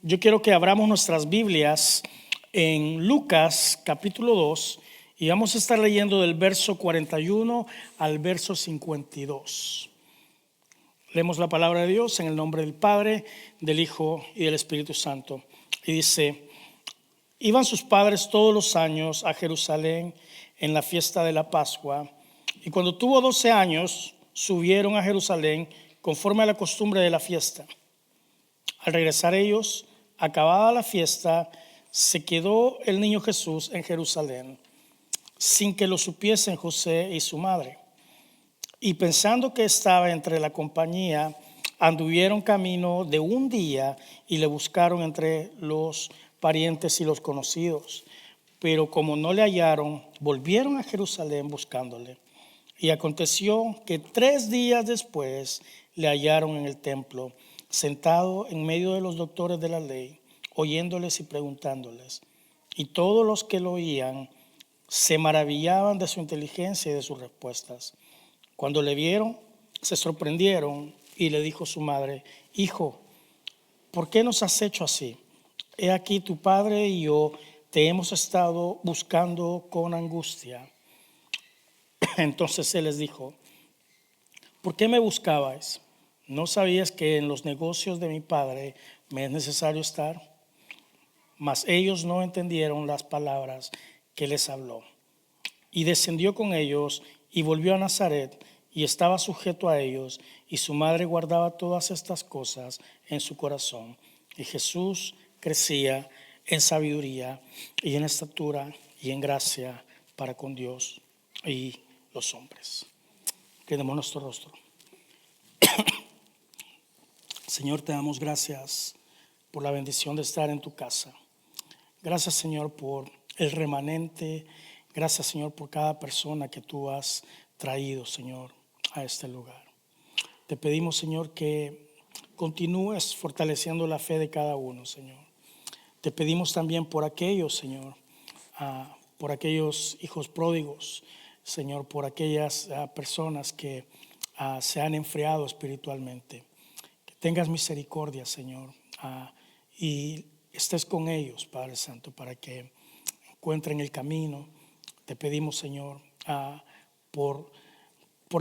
Yo quiero que abramos nuestras Biblias en Lucas capítulo 2 y vamos a estar leyendo del verso 41 al verso 52. Leemos la palabra de Dios en el nombre del Padre, del Hijo y del Espíritu Santo. Y dice: iban sus padres todos los años a Jerusalén en la fiesta de la Pascua, y cuando tuvo 12 años subieron a Jerusalén conforme a la costumbre de la fiesta. Al regresar ellos, acabada la fiesta, se quedó el niño Jesús en Jerusalén, sin que lo supiesen José y su madre. Y pensando que estaba entre la compañía, anduvieron camino de un día y le buscaron entre los parientes y los conocidos. Pero como no le hallaron, volvieron a Jerusalén buscándole. Y aconteció que 3 días después le hallaron en el templo, sentado en medio de los doctores de la ley, oyéndoles y preguntándoles. Y todos los que lo oían se maravillaban de su inteligencia y de sus respuestas. Cuando le vieron, se sorprendieron, y le dijo su madre: Hijo, ¿por qué nos has hecho así? He aquí, tu padre y yo te hemos estado buscando con angustia. Entonces él les dijo: ¿por qué me buscabais? ¿No sabías que en los negocios de mi padre me es necesario estar? Mas ellos no entendieron las palabras que les habló. Y descendió con ellos y volvió a Nazaret, y estaba sujeto a ellos, y su madre guardaba todas estas cosas en su corazón. Y Jesús crecía en sabiduría y en estatura y en gracia para con Dios y los hombres. Tenemos nuestro rostro. Señor, te damos gracias por la bendición de estar en tu casa. Gracias, Señor, por el remanente. Gracias, Señor, por cada persona que tú has traído, Señor, a este lugar. Te pedimos, Señor, que continúes fortaleciendo la fe de cada uno, Señor. Te pedimos también por aquellos, Señor, por aquellos hijos pródigos, Señor, por aquellas personas que se han enfriado espiritualmente. Que tengas misericordia, Señor, y estés con ellos, Padre Santo, para que encuentren el camino. Te pedimos, Señor, por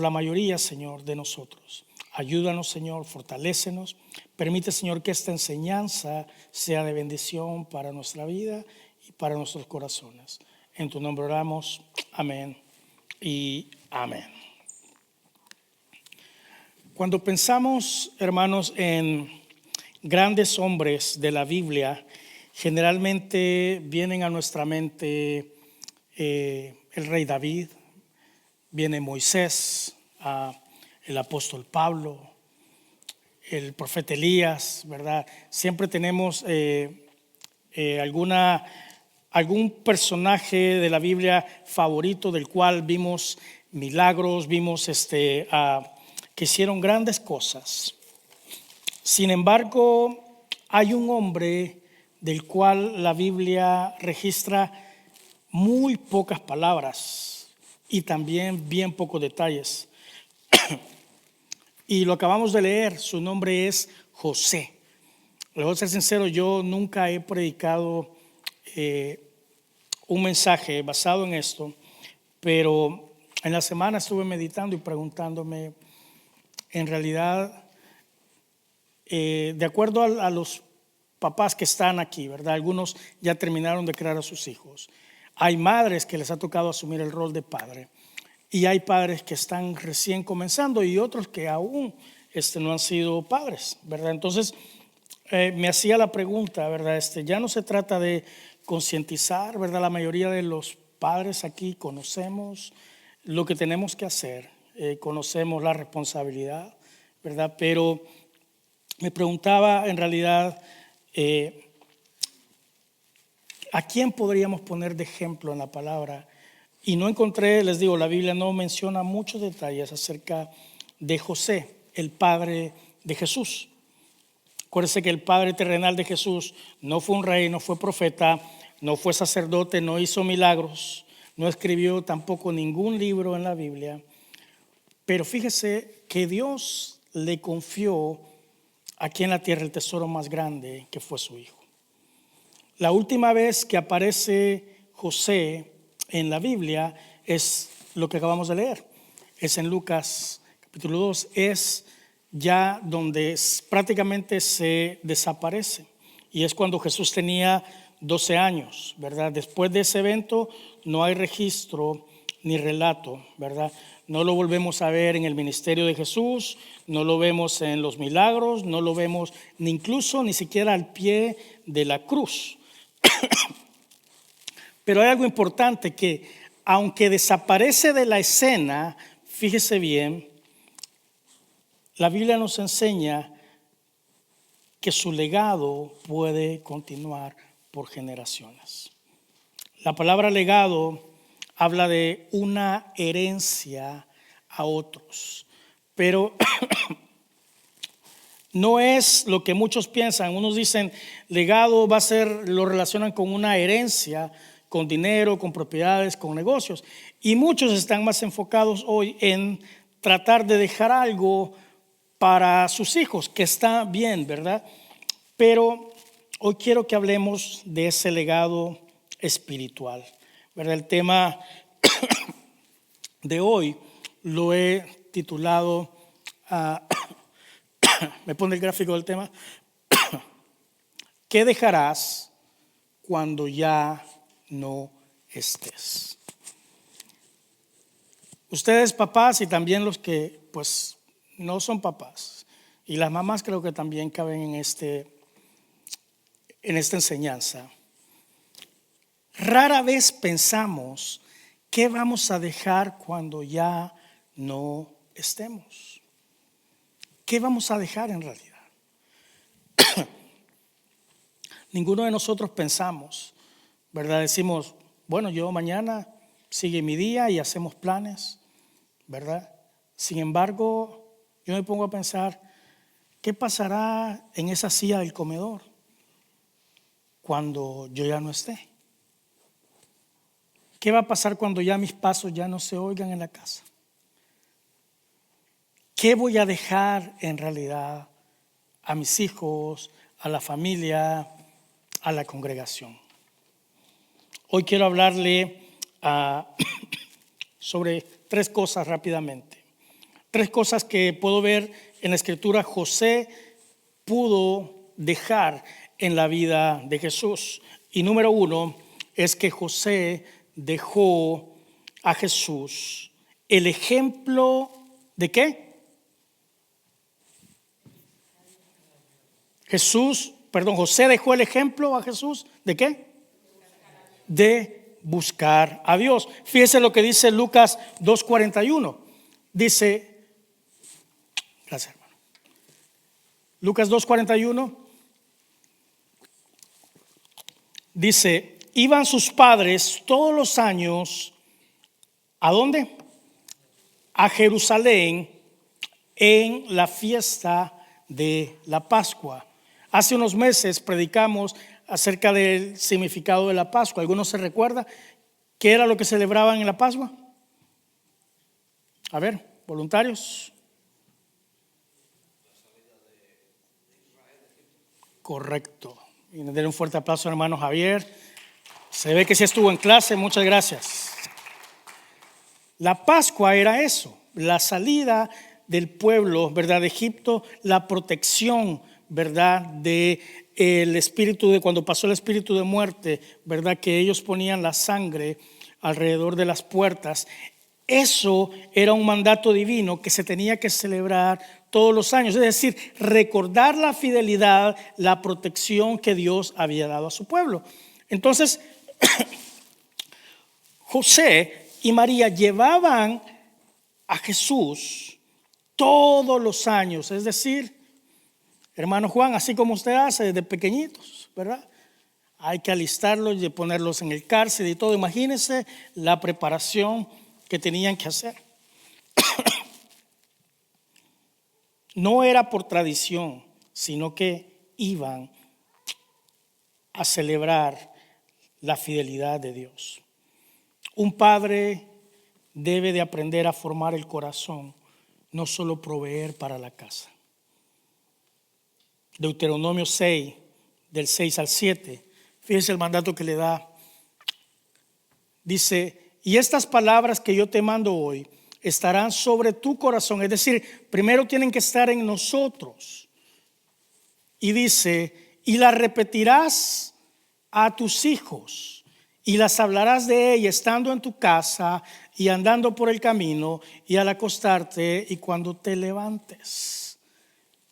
la mayoría, Señor, de nosotros. Ayúdanos, Señor, fortalécenos. Permite, Señor, que esta enseñanza sea de bendición para nuestra vida y para nuestros corazones. En tu nombre oramos. Amén y amén. Cuando pensamos, hermanos, en grandes hombres de la Biblia, generalmente vienen a nuestra mente el rey David, viene Moisés, el apóstol Pablo, el profeta Elías, ¿verdad? Siempre tenemos algún personaje de la Biblia favorito del cual vimos milagros, vimos que hicieron grandes cosas. Sin embargo, hay un hombre del cual la Biblia registra muy pocas palabras y también bien pocos detalles. Y lo acabamos de leer, su nombre es José. Le voy a ser sincero, yo nunca he predicado un mensaje basado en esto, pero en la semana estuve meditando y preguntándome, en realidad, de acuerdo a los papás que están aquí, ¿verdad? Algunos ya terminaron de criar a sus hijos. Hay madres que les ha tocado asumir el rol de padre. Y hay padres que están recién comenzando y otros que aún no han sido padres, ¿verdad? Entonces, me hacía la pregunta, ¿verdad? Ya no se trata de concientizar, ¿verdad? La mayoría de los padres aquí conocemos lo que tenemos que hacer, conocemos la responsabilidad, ¿verdad? Pero me preguntaba en realidad, ¿a quién podríamos poner de ejemplo en la palabra? Y no encontré, les digo, la Biblia no menciona muchos detalles acerca de José, el padre de Jesús. Acuérdense que el padre terrenal de Jesús no fue un rey, no fue profeta, no fue sacerdote, no hizo milagros, no escribió tampoco ningún libro en la Biblia. Pero fíjese que Dios le confió aquí en la tierra el tesoro más grande, que fue su hijo. La última vez que aparece José en la Biblia es lo que acabamos de leer. Es en Lucas capítulo 2. Es ya donde prácticamente se desaparece. Y es cuando Jesús tenía 12 años, ¿verdad? Después de ese evento no hay registro ni relato, ¿verdad? No lo volvemos a ver en el ministerio de Jesús, no lo vemos en los milagros, no lo vemos ni siquiera al pie de la cruz. Pero hay algo importante, que aunque desaparece de la escena, fíjese bien, la Biblia nos enseña que su legado puede continuar por generaciones. La palabra legado habla de una herencia a otros, pero no es lo que muchos piensan. Unos dicen legado va a ser, lo relacionan con una herencia, con dinero, con propiedades, con negocios. Y muchos están más enfocados hoy en tratar de dejar algo para sus hijos, que está bien, ¿verdad? Pero hoy quiero que hablemos de ese legado espiritual, ¿verdad? El tema de hoy lo he titulado, me pone el gráfico del tema, ¿qué dejarás cuando ya no estés? Ustedes papás y también los que pues no son papás, y las mamás creo que también caben en esta enseñanza. Rara vez pensamos qué vamos a dejar cuando ya no estemos. ¿Qué vamos a dejar en realidad? Ninguno de nosotros pensamos, ¿verdad? Decimos, bueno, yo mañana sigue mi día y hacemos planes, ¿verdad? Sin embargo, yo me pongo a pensar, ¿qué pasará en esa silla del comedor cuando yo ya no esté? ¿Qué va a pasar cuando ya mis pasos ya no se oigan en la casa? ¿Qué voy a dejar en realidad a mis hijos, a la familia, a la congregación? Hoy quiero hablarle sobre 3 cosas rápidamente. 3 cosas que puedo ver en la Escritura José pudo dejar en la vida de Jesús. Y número 1 es que José dejó a Jesús el ejemplo de ¿qué? José dejó el ejemplo a Jesús ¿de qué? De buscar a Dios. Fíjese lo que dice Lucas 2:41. Dice, gracias hermano. Lucas 2:41 dice, iban sus padres todos los años, ¿a dónde? A Jerusalén en la fiesta de la Pascua. Hace unos meses predicamos acerca del significado de la Pascua. ¿Algunos se recuerda qué era lo que celebraban en la Pascua? A ver, voluntarios. Correcto. Y nos den un fuerte aplauso, hermano Javier. Se ve que sí estuvo en clase, muchas gracias. La Pascua era eso, la salida del pueblo, ¿verdad?, de Egipto, la protección, ¿verdad?, de el espíritu de cuando pasó el espíritu de muerte, ¿verdad?, que ellos ponían la sangre alrededor de las puertas. Eso era un mandato divino que se tenía que celebrar todos los años, es decir, recordar la fidelidad, la protección que Dios había dado a su pueblo. Entonces, José y María llevaban a Jesús todos los años, es decir, hermano Juan, así como usted hace desde pequeñitos, ¿verdad? Hay que alistarlos y ponerlos en el cárcel y todo. Imagínense la preparación que tenían que hacer. No era por tradición, sino que iban a celebrar la fidelidad de Dios. Un padre debe de aprender a formar el corazón, no solo proveer para la casa. Deuteronomio 6, del 6 al 7. Fíjense el mandato que le da. Dice, y estas palabras que yo te mando hoy estarán sobre tu corazón. Es decir, primero tienen que estar en nosotros. Y dice, y las repetirás a tus hijos y las hablarás de ella estando en tu casa y andando por el camino y al acostarte y cuando te levantes.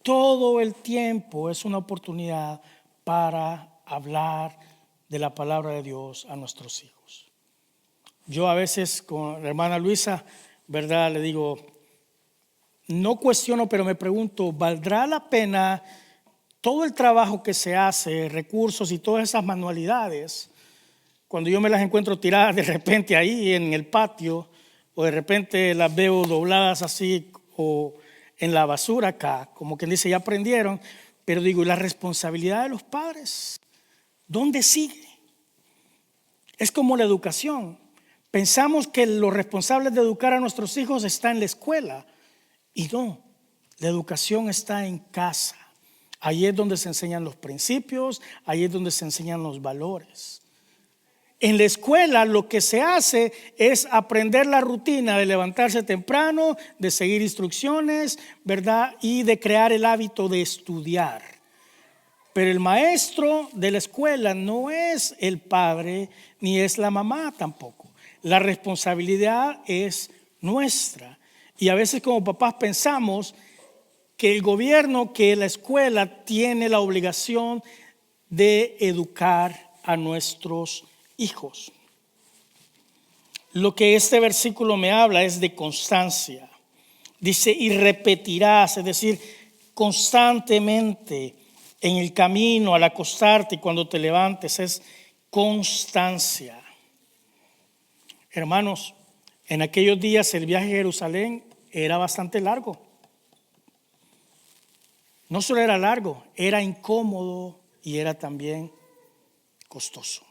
Todo el tiempo es una oportunidad para hablar de la palabra de Dios a nuestros hijos. Yo a veces con la hermana Luisa, ¿verdad? Le digo, no cuestiono, pero me pregunto, ¿valdrá la pena todo el trabajo que se hace, recursos y todas esas manualidades, cuando yo me las encuentro tiradas de repente ahí en el patio, o de repente las veo dobladas así, o en la basura acá, como quien dice, ya aprendieron, pero digo, ¿y la responsabilidad de los padres? ¿Dónde sigue? Es como la educación. Pensamos que los responsables de educar a nuestros hijos están en la escuela, y no, la educación está en casa. Ahí es donde se enseñan los principios, ahí es donde se enseñan los valores. En la escuela lo que se hace es aprender la rutina de levantarse temprano, de seguir instrucciones, ¿verdad? Y de crear el hábito de estudiar. Pero el maestro de la escuela no es el padre ni es la mamá tampoco. La responsabilidad es nuestra. Y a veces como papás pensamos que el gobierno, que la escuela tiene la obligación de educar a nuestros hijos. Lo que este versículo me habla es de constancia. Dice, y repetirás, es decir, constantemente en el camino, al acostarte y cuando te levantes, es constancia. Hermanos, en aquellos días el viaje a Jerusalén era bastante largo. No solo era largo, era incómodo y era también costoso.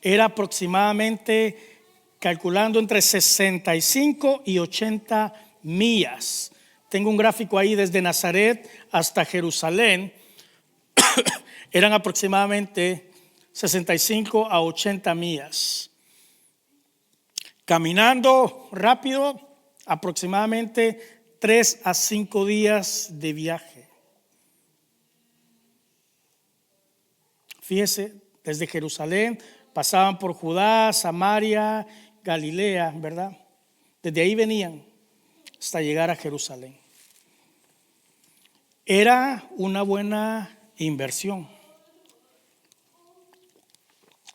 Era aproximadamente, calculando, entre 65 y 80 millas. Tengo un gráfico ahí desde Nazaret hasta Jerusalén. Eran aproximadamente 65 a 80 millas. Caminando rápido, aproximadamente 3 a 5 días de viaje. Fíjese, desde Jerusalén pasaban por Judá, Samaria, Galilea, ¿verdad? Desde ahí venían hasta llegar a Jerusalén. Era una buena inversión.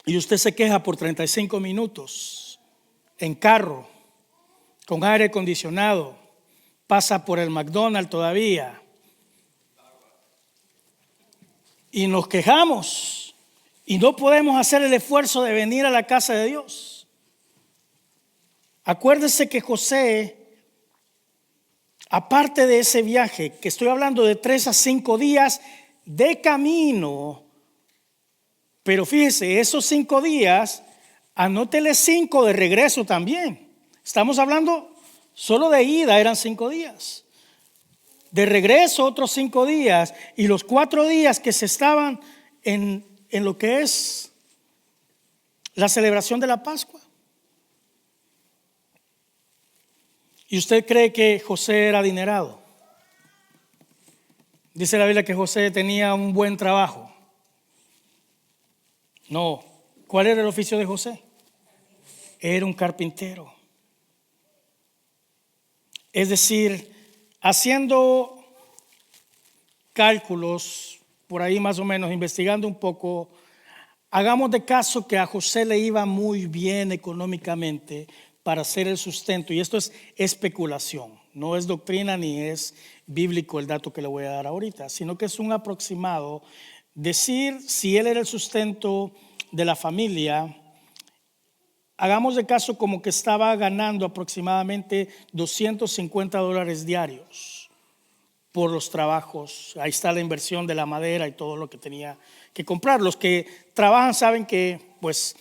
Y usted se queja por 35 minutos en carro, con aire acondicionado. Pasa por el McDonald's todavía. Y nos quejamos. Y no podemos hacer el esfuerzo de venir a la casa de Dios. Acuérdese que José, aparte de ese viaje, que estoy hablando de 3 a 5 días de camino, pero fíjese, esos 5 días, anótele 5 de regreso también. Estamos hablando solo de ida, eran 5 días. De regreso otros 5 días, y los 4 días que se estaban en lo que es la celebración de la Pascua. ¿Y usted cree que José era adinerado? Dice la Biblia que José tenía un buen trabajo. No. ¿Cuál era el oficio de José? Era un carpintero. Es decir, haciendo cálculos, por ahí más o menos, investigando un poco, hagamos de caso que a José le iba muy bien económicamente para hacer el sustento. Y esto es especulación, no es doctrina ni es bíblico el dato que le voy a dar ahorita, sino que es un aproximado. Decir si él era el sustento de la familia, hagamos de caso como que estaba ganando aproximadamente $250 diarios por los trabajos. Ahí está la inversión de la madera y todo lo que tenía que comprar. Los que trabajan saben que pues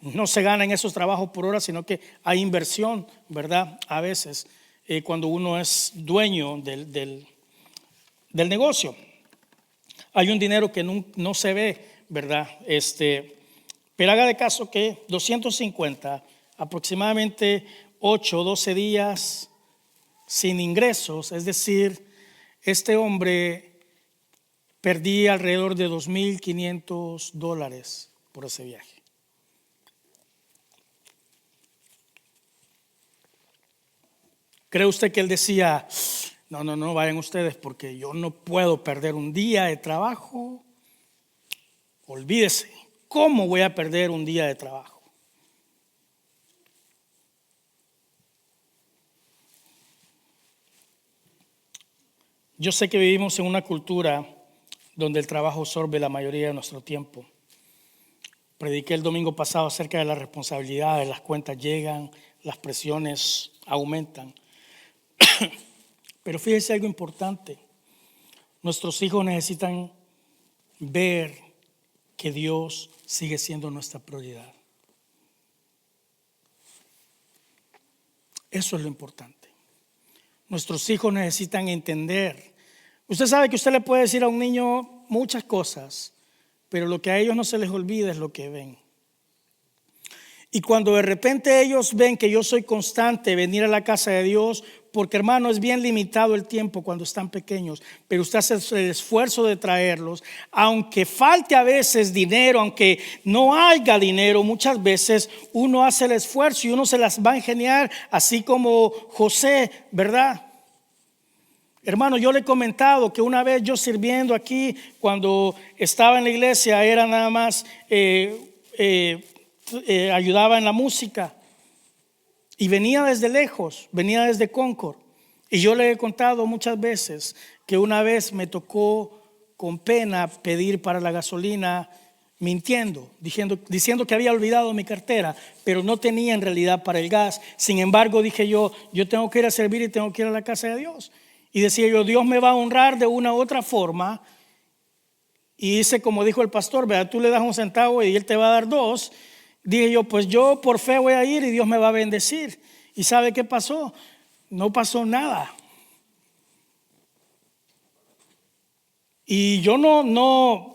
no se gana en esos trabajos por hora, sino que hay inversión, ¿verdad? A veces cuando uno es dueño del negocio. Hay un dinero que no se ve, ¿verdad? Pero haga de caso que 250, aproximadamente 8 o 12 días sin ingresos, es decir, este hombre perdía alrededor de $2,500 por ese viaje. ¿Cree usted que él decía, no vayan ustedes porque yo no puedo perder un día de trabajo? Olvídese, ¿cómo voy a perder un día de trabajo? Yo sé que vivimos en una cultura donde el trabajo absorbe la mayoría de nuestro tiempo. Prediqué el domingo pasado acerca de las responsabilidades, las cuentas llegan, las presiones aumentan. Pero fíjese algo importante, nuestros hijos necesitan ver que Dios sigue siendo nuestra prioridad. Eso es lo importante. Nuestros hijos necesitan entender. Usted sabe que usted le puede decir a un niño muchas cosas, pero lo que a ellos no se les olvida es lo que ven. Y cuando de repente ellos ven que yo soy constante venir a la casa de Dios, porque hermano es bien limitado el tiempo cuando están pequeños, pero usted hace el esfuerzo de traerlos, aunque falte a veces dinero, aunque no haya dinero, muchas veces uno hace el esfuerzo y uno se las va a ingeniar, así como José, ¿verdad? Hermano, yo le he comentado que una vez yo sirviendo aquí, cuando estaba en la iglesia, era nada más ayudaba en la música y venía desde lejos, venía desde Concord, y yo le he contado muchas veces que una vez me tocó con pena pedir para la gasolina, mintiendo, diciendo que había olvidado mi cartera, pero no tenía en realidad para el gas. Sin embargo, dije yo tengo que ir a servir y tengo que ir a la casa de Dios. Y decía yo, Dios me va a honrar de una u otra forma. Y hice como dijo el pastor, ¿verdad? Tú le das un centavo y él te va a dar dos. Dije yo, pues yo por fe voy a ir y Dios me va a bendecir. ¿Y sabe qué pasó? No pasó nada. Y yo no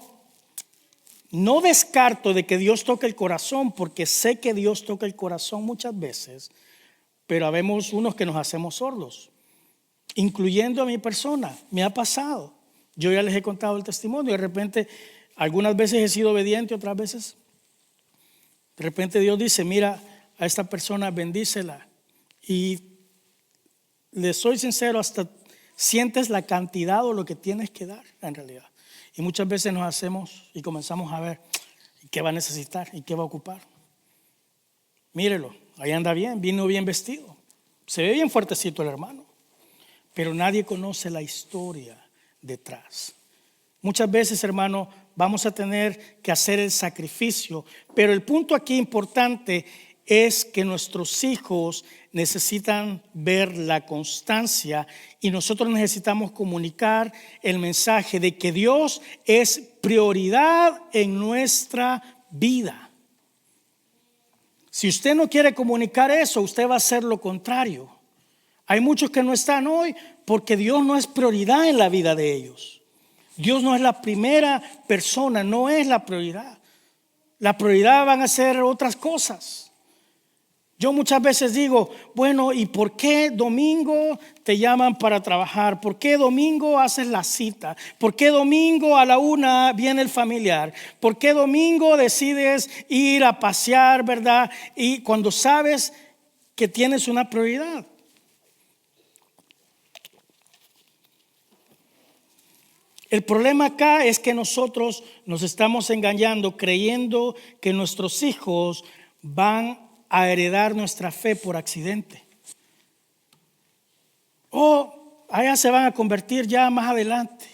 descarto de que Dios toque el corazón, porque sé que Dios toca el corazón muchas veces, pero habemos unos que nos hacemos sordos, incluyendo a mi persona. Me ha pasado. Yo ya les he contado el testimonio. De repente, algunas veces he sido obediente, otras veces de repente Dios dice, mira, a esta persona bendícela. Y le soy sincero, hasta sientes la cantidad o lo que tienes que dar en realidad. Y muchas veces nos hacemos y comenzamos a ver qué va a necesitar y qué va a ocupar. Mírelo, ahí anda bien, vino bien vestido. Se ve bien fuertecito el hermano, pero nadie conoce la historia detrás. Muchas veces, hermano, vamos a tener que hacer el sacrificio, pero el punto aquí importante es que nuestros hijos necesitan ver la constancia y nosotros necesitamos comunicar el mensaje de que Dios es prioridad en nuestra vida. Si usted no quiere comunicar eso, usted va a hacer lo contrario. Hay muchos que no están hoy porque Dios no es prioridad en la vida de ellos. Dios no es la primera persona, no es la prioridad. La prioridad van a ser otras cosas. Yo muchas veces digo, bueno, ¿y por qué domingo te llaman para trabajar? ¿Por qué domingo haces la cita? ¿Por qué domingo a la 1 viene el familiar? ¿Por qué domingo decides ir a pasear, verdad? Y cuando sabes que tienes una prioridad. El problema acá es que nosotros nos estamos engañando creyendo que nuestros hijos van a heredar nuestra fe por accidente. O allá se van a convertir ya más adelante.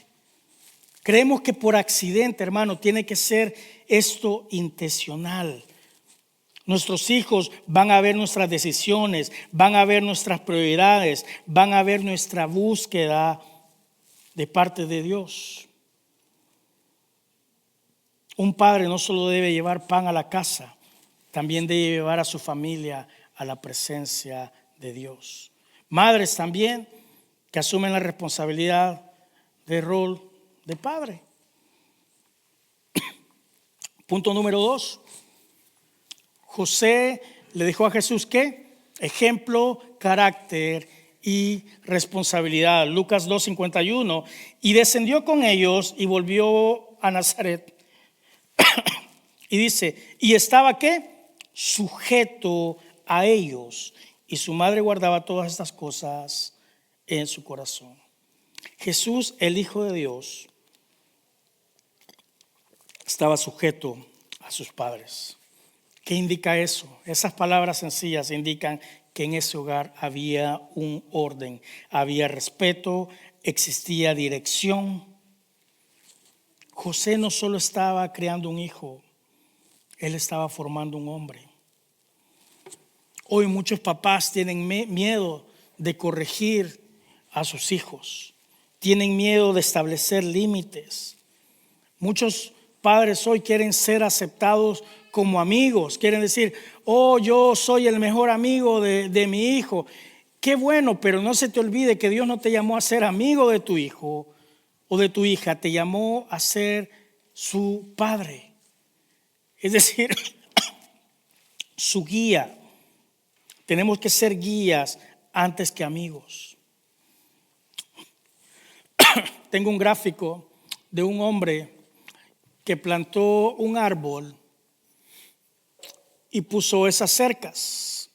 Creemos que por accidente, hermano, tiene que ser esto intencional. Nuestros hijos van a ver nuestras decisiones, van a ver nuestras prioridades, van a ver nuestra búsqueda de parte de Dios. Un padre no solo debe llevar pan a la casa, también debe llevar a su familia a la presencia de Dios. Madres también que asumen la responsabilidad de rol de padre. Punto número 2. José le dejó a Jesús ¿qué? Ejemplo, carácter y responsabilidad. Lucas 2:51. Y descendió con ellos y volvió a Nazaret. Y dice, y estaba ¿qué? Sujeto a ellos. Y su madre guardaba todas estas cosas en su corazón. Jesús, el Hijo de Dios, estaba sujeto a sus padres. ¿Qué indica eso? Esas palabras sencillas indican que en ese hogar había un orden, había respeto, existía dirección. José no solo estaba creando un hijo, él estaba formando un hombre. Hoy muchos papás tienen miedo de corregir a sus hijos, tienen miedo de establecer límites. Muchos padres hoy quieren ser aceptados como amigos, quieren decir, oh, yo soy el mejor amigo de mi hijo. Qué bueno, pero no se te olvide que Dios no te llamó a ser amigo de tu hijo o de tu hija, te llamó a ser su padre. Es decir, su guía. Tenemos que ser guías antes que amigos. Tengo un gráfico de un hombre que plantó un árbol y puso esas cercas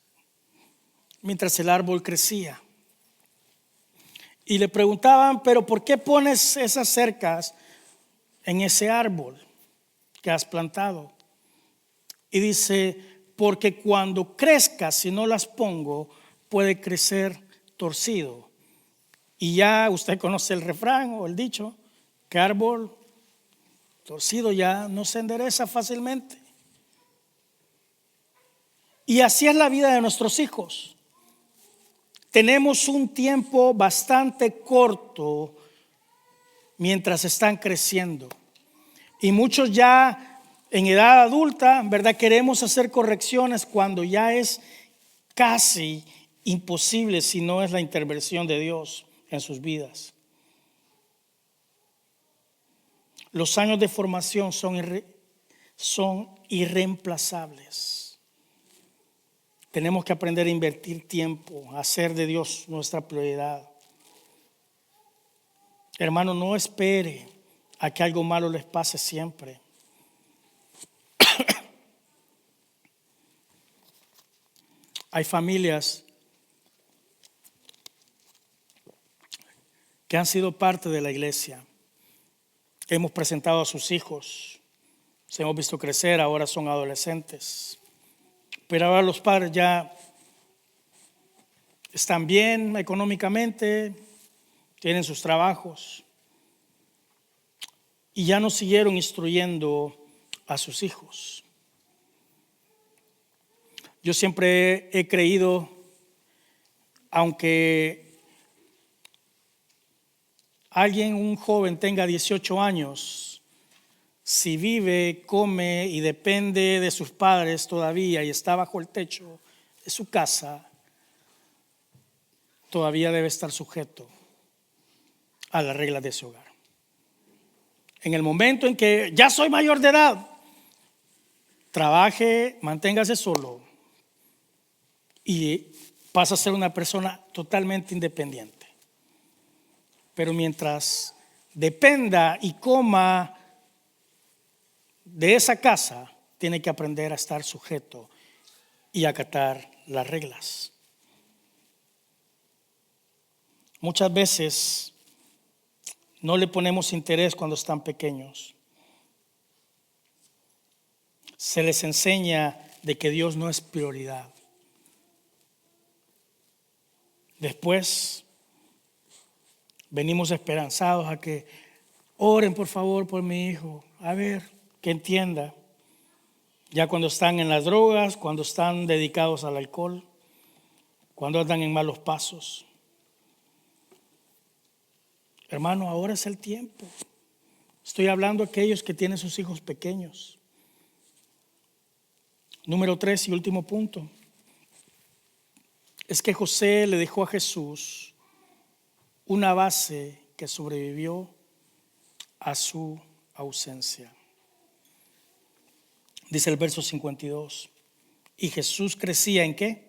mientras el árbol crecía. Y le preguntaban, pero ¿por qué pones esas cercas en ese árbol que has plantado? Y dice, porque cuando crezca, si no las pongo, puede crecer torcido. Y ya usted conoce el refrán o el dicho, que árbol torcido ya no se endereza fácilmente. Y así es la vida de nuestros hijos. Tenemos un tiempo bastante corto mientras están creciendo. Y muchos ya en edad adulta, ¿verdad? Queremos hacer correcciones cuando ya es casi imposible si no es la intervención de Dios en sus vidas. Los años de formación son irreemplazables. Tenemos que aprender a invertir tiempo, a hacer de Dios nuestra prioridad. Hermano, no espere a que algo malo les pase siempre. Hay familias que han sido parte de la iglesia. Hemos presentado a sus hijos, se hemos visto crecer, ahora son adolescentes. Pero ahora los padres ya están bien económicamente, tienen sus trabajos y ya no siguieron instruyendo a sus hijos. Yo siempre he creído, aunque un joven tenga 18 años, si vive, come y depende de sus padres todavía y está bajo el techo de su casa, todavía debe estar sujeto a las reglas de ese hogar. En el momento en que ya soy mayor de edad, trabaje, manténgase solo y pasa a ser una persona totalmente independiente. Pero mientras dependa y coma de esa casa, tiene que aprender a estar sujeto y acatar las reglas. Muchas veces no le ponemos interés cuando están pequeños. Se les enseña de que Dios no es prioridad. Después venimos esperanzados a que oren por favor por mi hijo. A ver, que entienda. Ya cuando están en las drogas, cuando están dedicados al alcohol, cuando andan en malos pasos. Hermano, ahora es el tiempo. Estoy hablando a aquellos que tienen sus hijos pequeños. Número 3 y último punto. Es que José le dejó a Jesús una base que sobrevivió a su ausencia. Dice el verso 52. Y Jesús crecía ¿en qué?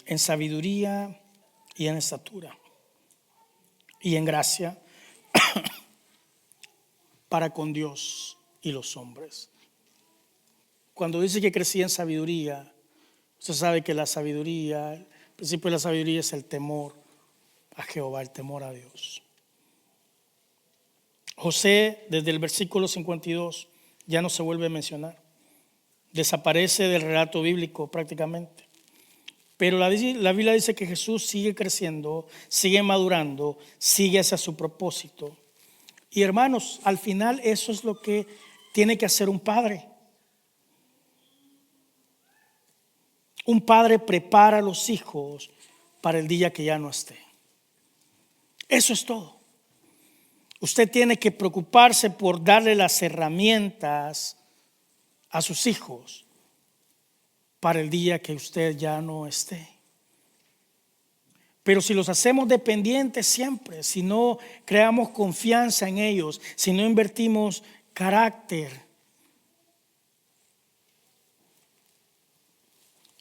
En sabiduría y en estatura y en gracia para con Dios y los hombres. Cuando dice que crecía en sabiduría, usted sabe que la sabiduría, el principio de la sabiduría es el temor a Jehová, el temor a Dios. José, desde el versículo 52, ya no se vuelve a mencionar. Desaparece del relato bíblico prácticamente. Pero la Biblia dice que Jesús sigue creciendo, sigue madurando, sigue hacia su propósito. Y hermanos, al final eso es lo que tiene que hacer un padre. Un padre prepara a los hijos para el día que ya no esté. Eso es todo. Usted tiene que preocuparse por darle las herramientas a sus hijos para el día que usted ya no esté. Pero si los hacemos dependientes siempre, si no creamos confianza en ellos, si no invertimos carácter,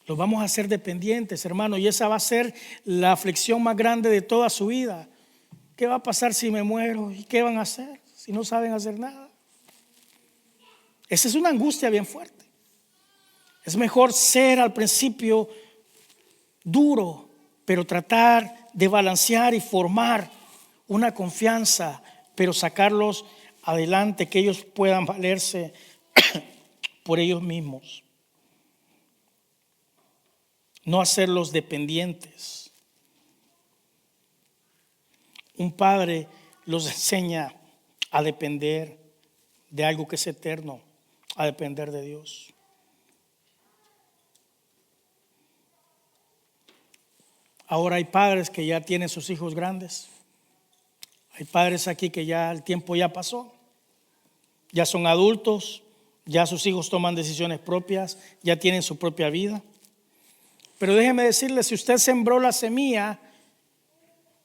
los vamos a hacer dependientes, hermano, y esa va a ser la aflicción más grande de toda su vida. ¿Qué va a pasar si me muero? ¿Y qué van a hacer si no saben hacer nada? Esa es una angustia bien fuerte. Es mejor ser al principio duro, pero tratar de balancear y formar una confianza, pero sacarlos adelante, que ellos puedan valerse por ellos mismos. No hacerlos dependientes. Un padre los enseña a depender de algo que es eterno, a depender de Dios. Ahora hay padres que ya tienen sus hijos grandes. Hay padres aquí que ya el tiempo ya pasó. Ya son adultos, ya sus hijos toman decisiones propias, ya tienen su propia vida. Pero déjeme decirle, si usted sembró la semilla,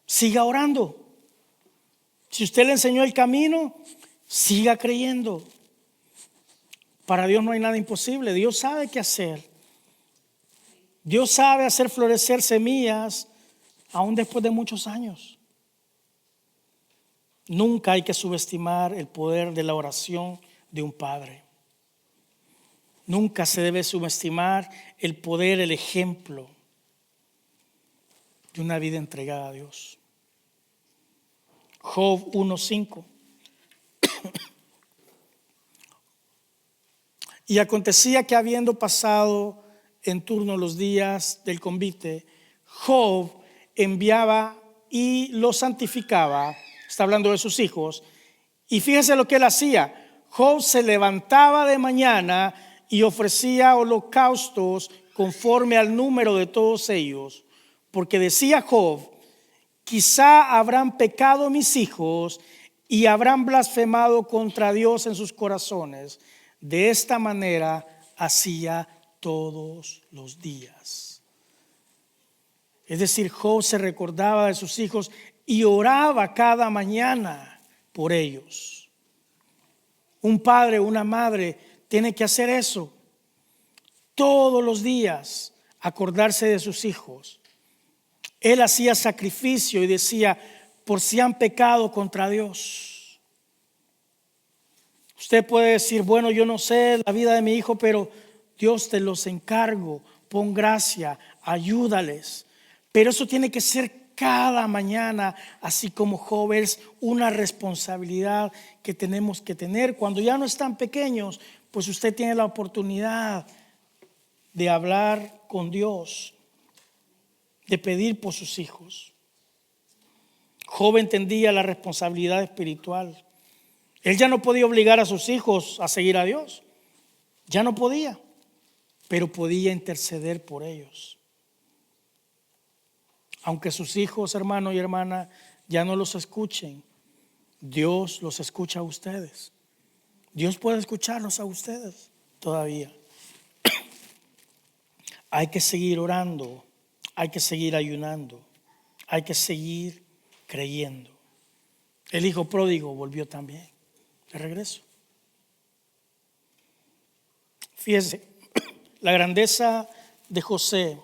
siga orando. Si usted le enseñó el camino, siga creyendo. Para Dios no hay nada imposible. Dios sabe qué hacer. Dios sabe hacer florecer semillas aún después de muchos años. Nunca hay que subestimar el poder de la oración de un padre. Nunca se debe subestimar el poder, el ejemplo de una vida entregada a Dios. Job 1:5. Y acontecía que habiendo pasado en turno los días del convite, Job enviaba y los santificaba. Está hablando de sus hijos. Y fíjese lo que él hacía. Job se levantaba de mañana y ofrecía holocaustos conforme al número de todos ellos. Porque decía Job: quizá habrán pecado mis hijos y habrán blasfemado contra Dios en sus corazones. De esta manera hacía todos los días. Es decir, Job se recordaba de sus hijos y oraba cada mañana por ellos. Un padre, una madre tiene que hacer eso todos los días, acordarse de sus hijos. Él hacía sacrificio y decía: por si han pecado contra Dios. Usted puede decir: bueno, yo no sé la vida de mi hijo, pero Dios, te los encargo, pon gracia, ayúdales. Pero eso tiene que ser cada mañana, así como Job. Es una responsabilidad que tenemos que tener. Cuando ya no están pequeños, pues usted tiene la oportunidad de hablar con Dios, de pedir por sus hijos. Job entendía la responsabilidad espiritual. Él ya no podía obligar a sus hijos a seguir a Dios. Ya no podía, pero podía interceder por ellos. Aunque sus hijos, hermano y hermana, ya no los escuchen, Dios los escucha a ustedes. Dios puede escucharlos a ustedes todavía. Hay que seguir orando, hay que seguir ayunando, hay que seguir creyendo. El hijo pródigo volvió también de regreso. Fíjese, la grandeza de José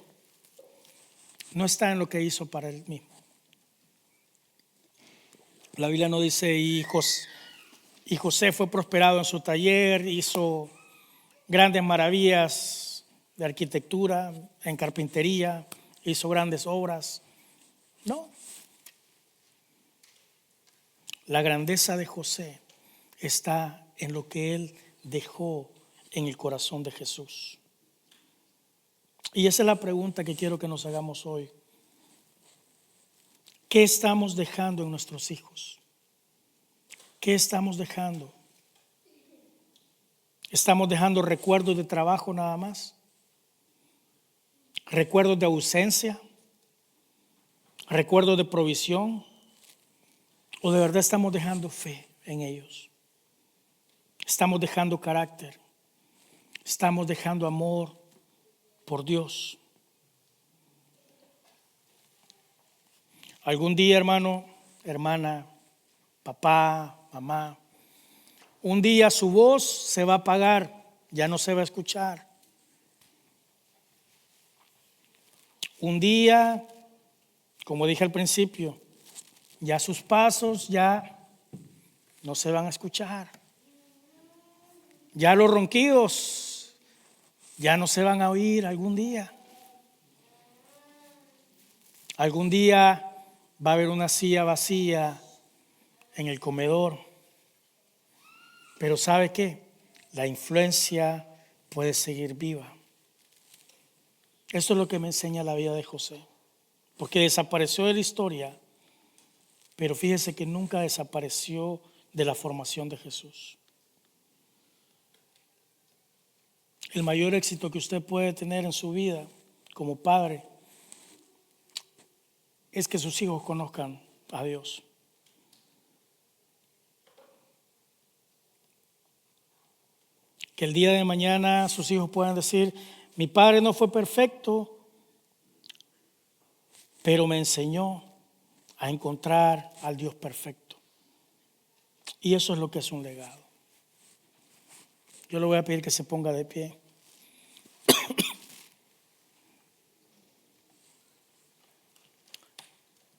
no está en lo que hizo para él mismo. La Biblia no dice y José fue prosperado en su taller, hizo grandes maravillas de arquitectura, en carpintería, hizo grandes obras. No. La grandeza de José está en lo que él dejó en el corazón de Jesús. Y esa es la pregunta que quiero que nos hagamos hoy. ¿Qué estamos dejando en nuestros hijos? ¿Qué estamos dejando? ¿Estamos dejando recuerdos de trabajo nada más? ¿Recuerdos de ausencia? ¿Recuerdos de provisión? ¿O de verdad estamos dejando fe en ellos? ¿Estamos dejando carácter? ¿Estamos dejando amor por Dios? Algún día, hermano, hermana, papá, mamá, un día su voz se va a apagar, ya no se va a escuchar. Un día, como dije al principio, ya sus pasos ya no se van a escuchar. Ya los ronquidos ya no se van a oír algún día. Algún día va a haber una silla vacía en el comedor. Pero ¿sabe qué? La influencia puede seguir viva. Eso es lo que me enseña la vida de José. Porque desapareció de la historia, pero fíjese que nunca desapareció de la formación de Jesús. El mayor éxito que usted puede tener en su vida como padre es que sus hijos conozcan a Dios. Que el día de mañana sus hijos puedan decir: mi padre no fue perfecto, pero me enseñó a encontrar al Dios perfecto. Y eso es lo que es un legado. Yo le voy a pedir que se ponga de pie.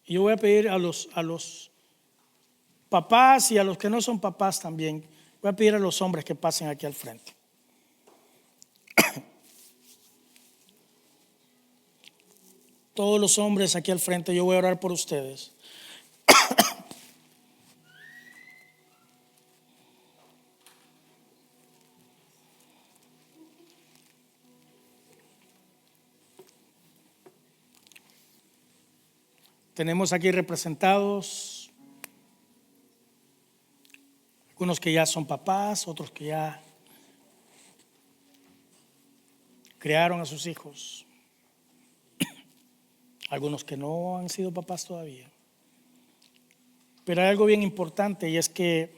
Y yo voy a pedir a los papás y a los que no son papás también, voy a pedir a los hombres que pasen aquí al frente. Todos los hombres aquí al frente, yo voy a orar por ustedes. Tenemos aquí representados algunos que ya son papás, otros que ya criaron a sus hijos, algunos que no han sido papás todavía. Pero hay algo bien importante, y es que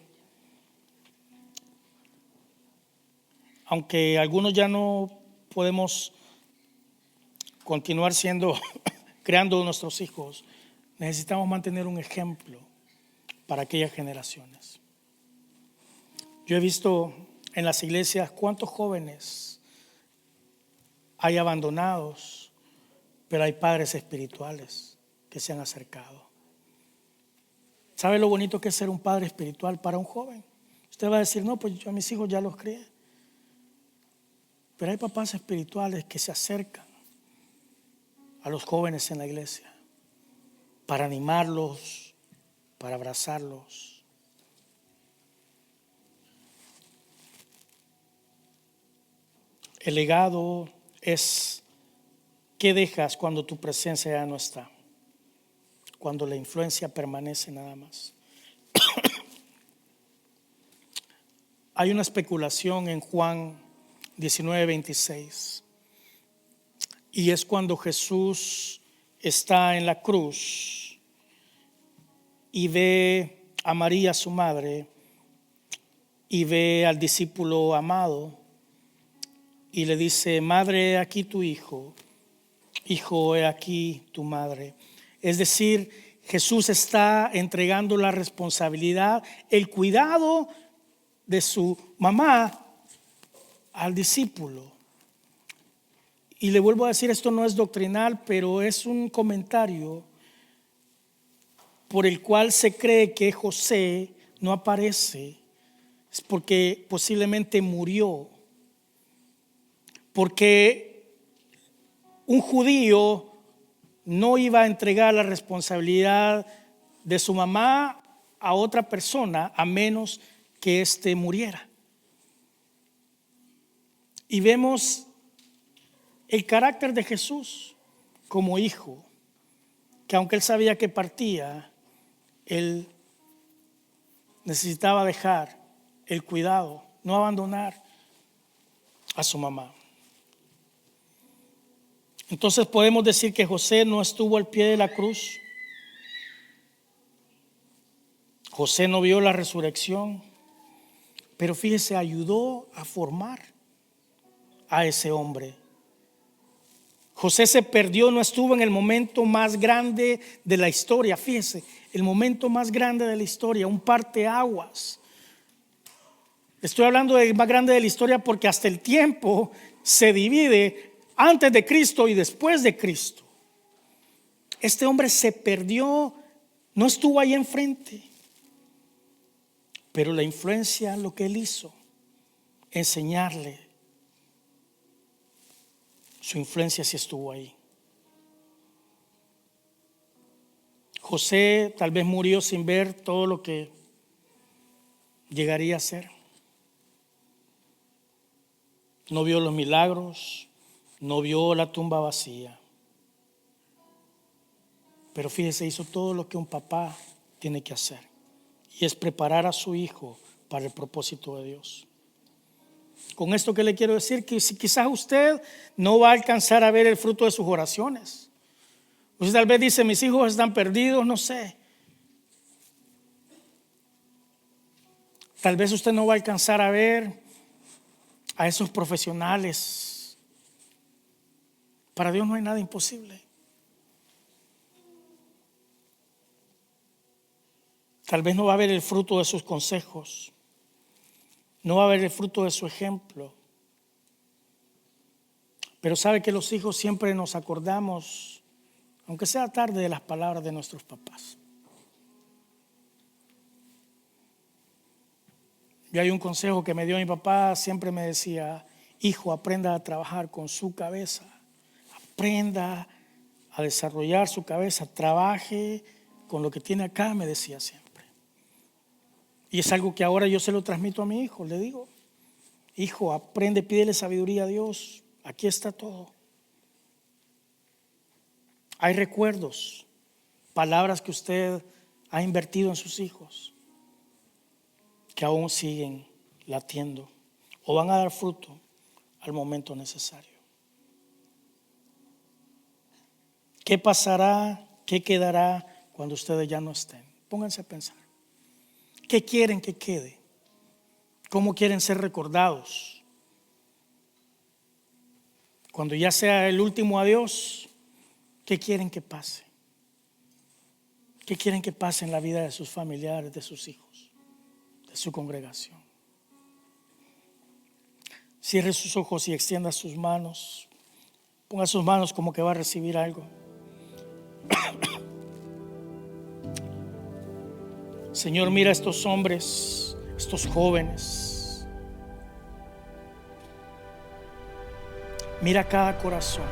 aunque algunos ya no podemos continuar creando nuestros hijos, necesitamos mantener un ejemplo para aquellas generaciones. Yo he visto en las iglesias cuántos jóvenes hay abandonados, pero hay padres espirituales que se han acercado. ¿Sabe lo bonito que es ser un padre espiritual para un joven? Usted va a decir: no, pues yo a mis hijos ya los crié. Pero hay papás espirituales que se acercan a los jóvenes en la iglesia para animarlos, para abrazarlos. El legado es qué dejas cuando tu presencia ya no está, cuando la influencia permanece nada más. Hay una especulación en Juan 19:26, y es cuando Jesús está en la cruz y ve a María su madre y ve al discípulo amado y le dice: madre, he aquí tu hijo, hijo, he aquí tu madre. Es decir, Jesús está entregando la responsabilidad, el cuidado de su mamá al discípulo. Y le vuelvo a decir, esto no es doctrinal, pero es un comentario por el cual se cree que José no aparece. Es porque posiblemente murió. Porque un judío no iba a entregar la responsabilidad de su mamá a otra persona a menos que éste muriera. Y vemos el carácter de Jesús como hijo, que aunque él sabía que partía, él necesitaba dejar el cuidado, no abandonar a su mamá. Entonces podemos decir que José no estuvo al pie de la cruz. José no vio la resurrección, pero fíjese, ayudó a formar a ese hombre. José se perdió, no estuvo en el momento más grande de la historia. Fíjese, el momento más grande de la historia, un parteaguas. Estoy hablando del más grande de la historia porque hasta el tiempo se divide antes de Cristo y después de Cristo. Este hombre se perdió, no estuvo ahí enfrente, pero la influencia, lo que él hizo, enseñarle, su influencia sí estuvo ahí. José tal vez murió sin ver todo lo que llegaría a ser. No vio los milagros, no vio la tumba vacía. Pero fíjese, hizo todo lo que un papá tiene que hacer, y es preparar a su hijo para el propósito de Dios. Con esto que le quiero decir, que si quizás usted no va a alcanzar a ver el fruto de sus oraciones. Usted tal vez dice, mis hijos están perdidos, no sé. Tal vez usted no va a alcanzar a ver a esos profesionales. Para Dios no hay nada imposible. Tal vez no va a ver el fruto de sus consejos. No va a ver el fruto de su ejemplo. Pero sabe que los hijos siempre nos acordamos, aunque sea tarde, de las palabras de nuestros papás. Yo hay un consejo que me dio mi papá, siempre me decía, hijo, aprenda a trabajar con su cabeza. Aprenda a desarrollar su cabeza, trabaje con lo que tiene acá, me decía siempre. Y es algo que ahora yo se lo transmito a mi hijo. Le digo, hijo, aprende, pídele sabiduría a Dios. Aquí está todo. Hay recuerdos, palabras que usted ha invertido en sus hijos, que aún siguen latiendo o van a dar fruto al momento necesario. ¿Qué pasará? ¿Qué quedará cuando ustedes ya no estén? Pónganse a pensar. ¿Qué quieren que quede? ¿Cómo quieren ser recordados? Cuando ya sea el último adiós, ¿qué quieren que pase? ¿Qué quieren que pase en la vida de sus familiares, de sus hijos, de su congregación? Cierre sus ojos y extienda sus manos. Ponga sus manos como que va a recibir algo. Señor, mira a estos hombres, estos jóvenes. Mira cada corazón.